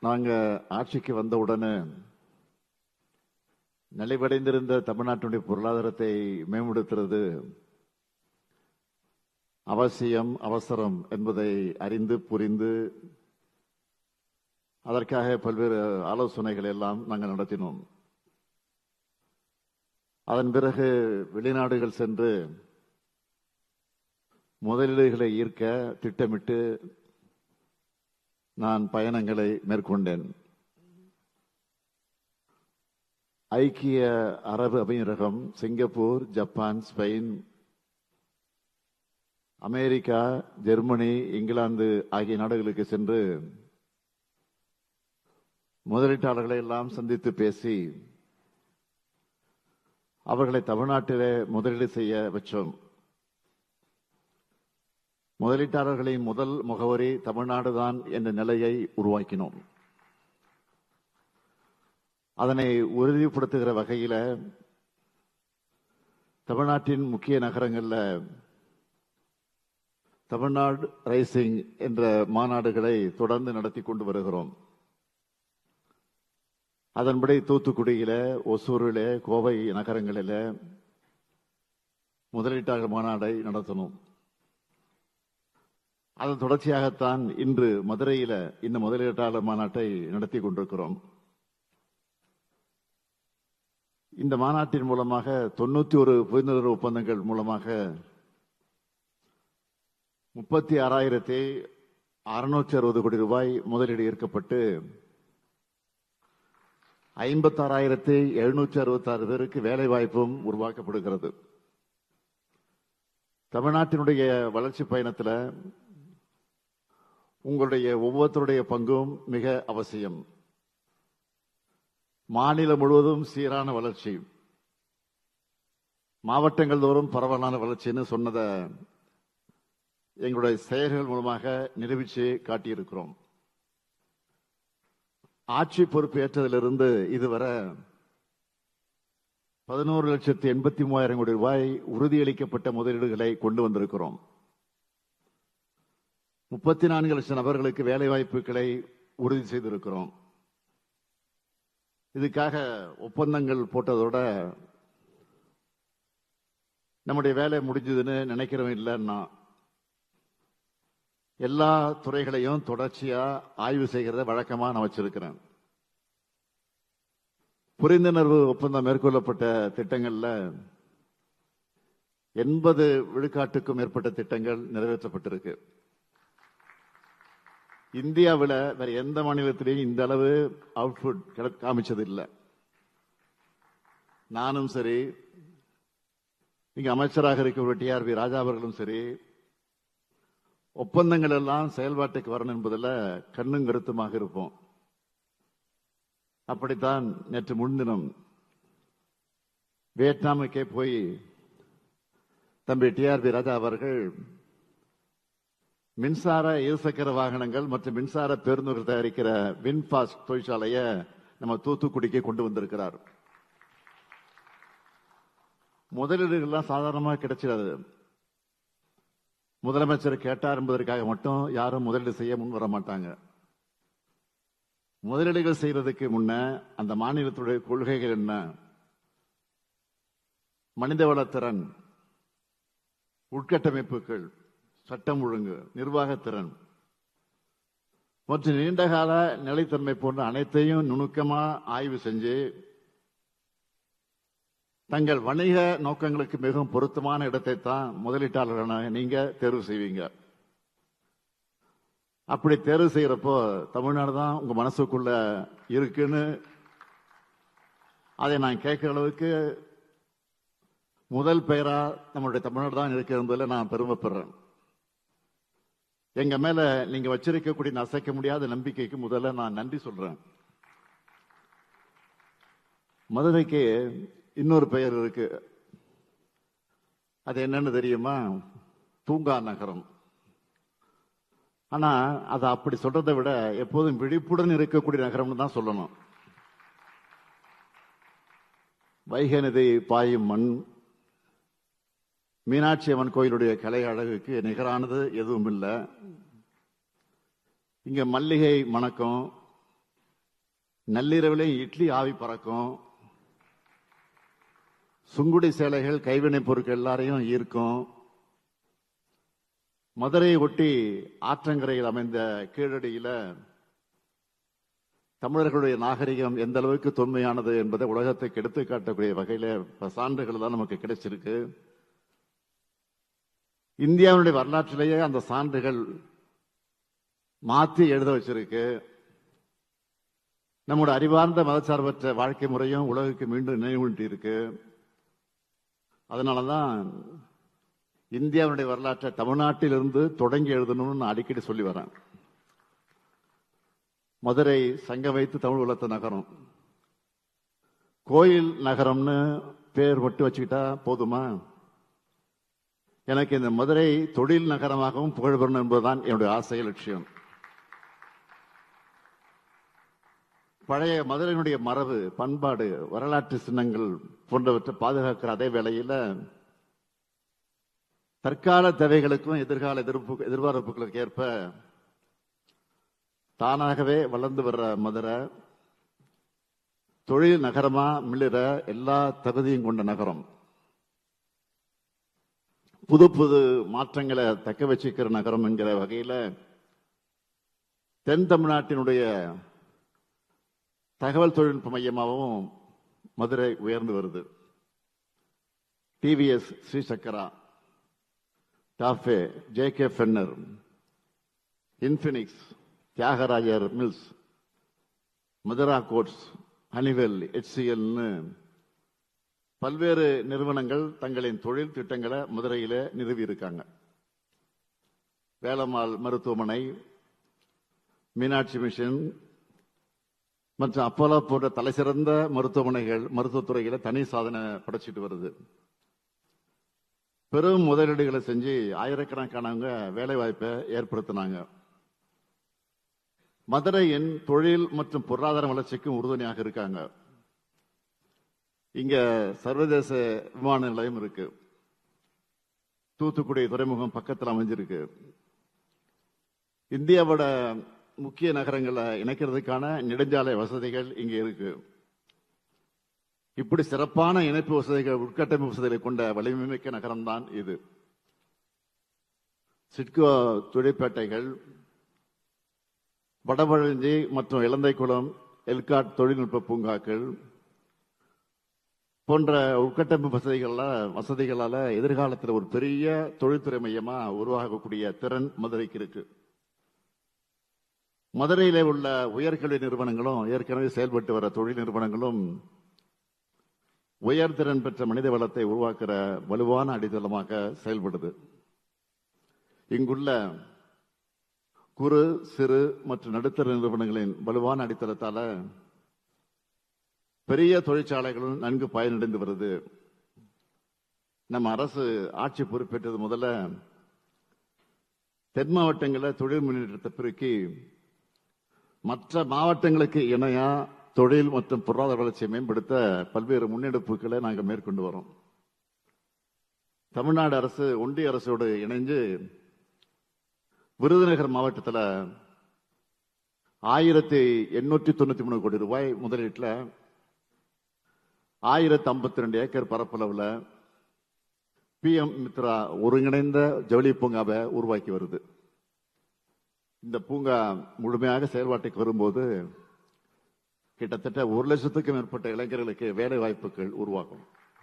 நாங்க ஆட்சிக்கு வந்தவுடனே நலிவடைந்திருந்த தமிழ்நாட்டினுடைய பொருளாதாரத்தை மேம்படுத்துறது அவசியம், அவசரம் என்பதை அறிந்து புரிந்து அதற்காக பல்வேறு ஆலோசனைகள் எல்லாம் நாங்கள் நடத்தினோம். அதன் பிறகு வெளிநாடுகள் சென்று முதலீடுகளை ஈர்க்க திட்டமிட்டு நான் பயணங்களை மேற்கொண்டேன். ஐக்கிய அரபு அமீரகம், Singapore, Japan, Spain, America, Germany, England ஆகிய நாடுகளுக்கு சென்று முதலீட்டாளர்களை எல்லாம் சந்தித்து பேசி அவர்களை தமிழ்நாட்டிலே முதலீடு செய்ய வச்சோம். முதலீட்டாளர்களின் முதல் முகவரி தமிழ்நாடுதான் என்ற நிலையை உருவாக்கினோம். அதனை உறுதிப்படுத்துகிற வகையில் தமிழ்நாட்டின் முக்கிய நகரங்களில் தமிழ்நாடு ரைசிங் என்ற மாநாடுகளை தொடர்ந்து நடத்தி கொண்டு வருகிறோம். அதன்படி தூத்துக்குடியில, ஒசூரில், கோவை நகரங்களில் முதலீட்டாளர் மாநாடை நடத்தணும். அதன் தொடர்ச்சியாகத்தான் இன்று மதுரையில இந்த முதலீட்டாளர் மாநாட்டை நடத்தி கொண்டிருக்கிறோம். இந்த மாநாட்டின் மூலமாக 91 புரிந்துணர்வு ஒப்பந்தங்கள் மூலமாக 36,660 கோடி ரூபாய் முதலீடு ஈர்க்கப்பட்டு 56,766 பேருக்கு வேலை வாய்ப்பும் உருவாக்கப்படுகிறது. தமிழ்நாட்டினுடைய வளர்ச்சி பயணத்தில் உங்களுடைய ஒவ்வொருத்தருடைய பங்கும் மிக அவசியம். மாநிலம் முழுவதும் சீரான வளர்ச்சி, மாவட்டங்கள் தோறும் பரவலான வளர்ச்சின்னு சொன்னதை எங்களுடைய செயல்கள் மூலமாக நிரூபித்து காட்டியிருக்கிறோம். ஆட்சி பொறுப்பு ஏற்றதிலிருந்து இதுவரை 11,83,000 கோடி ரூபாய் உறுதியளிக்கப்பட்ட முதலீடுகளை கொண்டு வந்திருக்கிறோம். 34 லட்சம் நபர்களுக்கு வேலை வாய்ப்புகளை உறுதி செய்திருக்கிறோம். இதுக்காக ஒப்பந்தங்கள் போட்டதோட நம்முடைய வேலை முடிஞ்சதுன்னு நினைக்கிறவன் இல்லைன்னா, எல்லா துறைகளையும் தொடர்ச்சியா ஆய்வு செய்கிறத வழக்கமா நான் வச்சிருக்கிறேன். புரிந்துணர்வு ஒப்பந்தம் மேற்கொள்ளப்பட்ட திட்டங்கள்ல 80 விழுக்காட்டுக்கும் மேற்பட்ட திட்டங்கள் நிறைவேற்றப்பட்டிருக்கு. இந்தியாவில் வேற எந்த மாநிலத்திலையும் இந்த அளவு அவுட்புட் காமிச்சது இல்லை. நானும் சரி, இங்க அமைச்சராக இருக்கிற டிஆர்பி ராஜா அவர்களும் சரி, ஒப்பந்தங்கள் எல்லாம் செயல்பாட்டுக்கு வரணும் என்பதில் கண்ணும் கருத்துமாக இருப்போம். அப்படித்தான் நேற்று முன்தினம் வியட்நாமுக்கே போய் தம்பி டிஆர்பி ராஜா அவர்கள் மின்சார இருசக்கர வாகனங்கள் மற்றும் மின்சார பேருந்துகள் தயாரிக்கிற வின்பாஸ்ட் தொழிற்சாலையை நம்ம தூத்துக்குடிக்கு கொண்டு வந்திருக்கிறார். முதலீடுகள்லாம் சாதாரணமாக கிடைச்சிடாது. முதலமைச்சர் கேட்டார் என்பதற்காக மட்டும் யாரும் முதலீடு செய்ய முன் வர மாட்டாங்க. முதலீடுகள் செய்யறதுக்கு முன்ன அந்த மாநிலத்துடைய கொள்கைகள் என்ன, மனிதவளத்திறன், உட்கட்டமைப்புகள், சட்டம் ஒழுங்கு, நிர்வாகத்திறன் மற்றும் நீண்டகால நிலைத்தன்மை போன்ற அனைத்தையும் நுணுக்கமா ஆய்வு செஞ்சு தங்கள் வணிக நோக்கங்களுக்கு மிகவும் பொருத்தமான இடத்தை தான் முதலீட்டாளரான நீங்க தேர்வு செய்வீங்க. அப்படி தேர்வு செய்யறப்போ தமிழ்நாடு தான் உங்க மனசுக்குள்ள இருக்குன்னு அதை நான் கேட்கிற அளவுக்கு முதல் பெயரா நம்மளுடைய தமிழ்நாடு தான் இருக்கிறதுல நான் பெருமைப்படுறேன். எங்க மேல நீங்க வச்சிருக்கக்கூடிய அசைக்க முடியாத நம்பிக்கைக்கு முதல்ல நான் நன்றி சொல்றேன். மதுரைக்கு இன்னொரு பெயர் இருக்கு. அது என்னன்னு தெரியுமா? தூங்கா நகரம். ஆனா அதை அப்படி சொல்றதை விட எப்போதும் விழிப்புடன் இருக்கக்கூடிய நகரம்னு தான் சொல்லணும். வைகை நதி பாயும் மண், மீனாட்சி அம்மன் கோயிலுடைய கலை அழகுக்கு நிகரானது எதுவும் இல்லை. இங்க மல்லிகை மணக்கம், நள்ளிரவிலே இட்லி ஆவி பறக்கும், சுங்குடி சேலைகள் கைவினைப் பொருட்கள் எல்லாரையும் ஈர்க்கும். மதுரையை ஒட்டி ஆற்றங்கரையில் அமைந்த கீழடியில தமிழர்களுடைய நாகரிகம் எந்த அளவுக்கு தொன்மையானது என்பதை உலகத்துக்கு எடுத்து காட்டக்கூடிய வகையில சான்றுகள் தான் நமக்கு கிடைச்சிருக்கு. இந்தியாவுடைய வரலாற்றிலேயே அந்த சான்றுகள் மாற்றி எழுத வச்சிருக்கு. நம்முடைய அறிவார்ந்த மதச்சார்பற்ற வாழ்க்கை முறையும் உலகுக்கு மீண்டும் நினைவூட்டி இருக்கு. அதனாலதான் இந்தியாவுடைய வரலாற்றை தமிழ்நாட்டிலிருந்து தொடங்கி எழுதணும்னு நான் அடிக்கடி சொல்லி வரேன். மதுரை சங்க வைத்து தமிழ் வளர்த்த நகரம், கோயில் நகரம்னு பேர் மட்டும் வச்சுக்கிட்டா போதுமா? எனக்கு இந்த மதுரை தொழில் நகரமாகவும் புகழ் பெறணும் என்பதுதான் என்னுடைய ஆசை, லட்சியம். பழைய மதுரையினுடைய மரபு, பண்பாடு, வரலாற்று சின்னங்கள் போன்றவற்றை பாதுகாக்கிற அதே வேளையில் தற்கால தேவைகளுக்கும் எதிர்கால எதிர்பார்ப்புகளுக்கு ஏற்ப தானாகவே வளர்ந்து வர்ற மதுரை தொழில் நகரமா மிளிர எல்லா தகுதியும் கொண்ட நகரம். புது புது மாற்றங்களை தக்க வச்சுக்கிற நகரம் என்கிற வகையில தென் தமிழ்நாட்டினுடைய தகவல் தொழில்நுட்ப மையமாகவும் மதுரை உயர்ந்து வருது. TVS Srichakra, TAFE, JK. Fenner, Infinix, Thiagarajar Mills, Madura Coats, Honeywell, HCL பல்வேறு நிறுவனங்கள் தங்களின் தொழில் திட்டங்களை மதுரையில நிறுவி இருக்காங்க. வேலம்மாள் மருத்துவமனை, மீனாட்சி மிஷன் மற்றும் அப்போலோ போன்ற தலைசிறந்த மருத்துவமனைகள் மருத்துவத்துறையில தனி சாதனை படைச்சிட்டு வருது. பெரும் முதலீடுகளை செஞ்சு ஆயிரக்கணக்கானவங்க வேலை வாய்ப்பை ஏற்படுத்தினாங்க. மதுரையின் தொழில் மற்றும் பொருளாதார வளர்ச்சிக்கும் உறுதுணையாக இருக்காங்க. இங்க சர்வதேச விமான நிலையம் இருக்கு. தூத்துக்குடி துறைமுகம் பக்கத்தில் அமைஞ்சிருக்கு. இந்தியாவோட முக்கிய நகரங்களை இணைக்கிறதுக்கான நெடுஞ்சாலை வசதிகள் இங்க இருக்கு. இப்படி சிறப்பான இணைப்பு வசதிகள், உட்கட்டமைப்பு வசதிகளை கொண்ட வலிமைமிக்க நகரம் தான் இது. சிட்கோ தொழிற்பேட்டைகள், வடபழஞ்சி மற்றும் இலந்தைக்குளம், எல்காட் தொழில்நுட்ப பூங்காக்கள் போன்ற உட்கட்டமைப்பு வசதிகளால எதிர்காலத்தில் ஒரு பெரிய தொழில்துறை மையமா உருவாகக்கூடிய திறன் மதுரைக்கு இருக்கு. மதுரையிலே உள்ள உயர்கல்வி நிறுவனங்களும் ஏற்கனவே செயல்பட்டு வர தொழில் நிறுவனங்களும் உயர்திறன் பெற்ற மனித வளத்தை உருவாக்குற வலுவான அடித்தளமாக செயல்படுது. இங்குள்ள குறு, சிறு மற்றும் நடுத்தர நிறுவனங்களின் வலுவான அடித்தளத்தால பெரிய தொழிற்சாலைகளும் நன்கு பயனடைந்து வருது. நம்ம அரசு ஆட்சி பொறுப்பேற்றது முதல்ல தென் மாவட்டங்களில் தொழில் முன்னேற்றத்தை பெருக்கி மற்ற மாவட்டங்களுக்கு இணையா தொழில் மற்றும் பொருளாதார வளர்ச்சியை மேம்படுத்த பல்வேறு முன்னெடுப்புகளை நாங்கள் மேற்கொண்டு வரோம். தமிழ்நாடு அரசு ஒன்றிய அரசோடு இணைந்து விருதுநகர் மாவட்டத்தில் 1893 கோடி ரூபாய் முதலீட்டில் 1052 ஏக்கர் பரப்பளவில் PM மித்ரா ஒருங்கிணைந்த ஜவுளி பூங்காவை உருவாக்கி வருது. இந்த பூங்கா முழுமையாக செயல்பாட்டுக்கு வரும்போது கிட்டத்தட்ட 1 லட்சத்துக்கும் மேற்பட்ட இளைஞர்களுக்கு வேலை வாய்ப்புகள் உருவாகும்.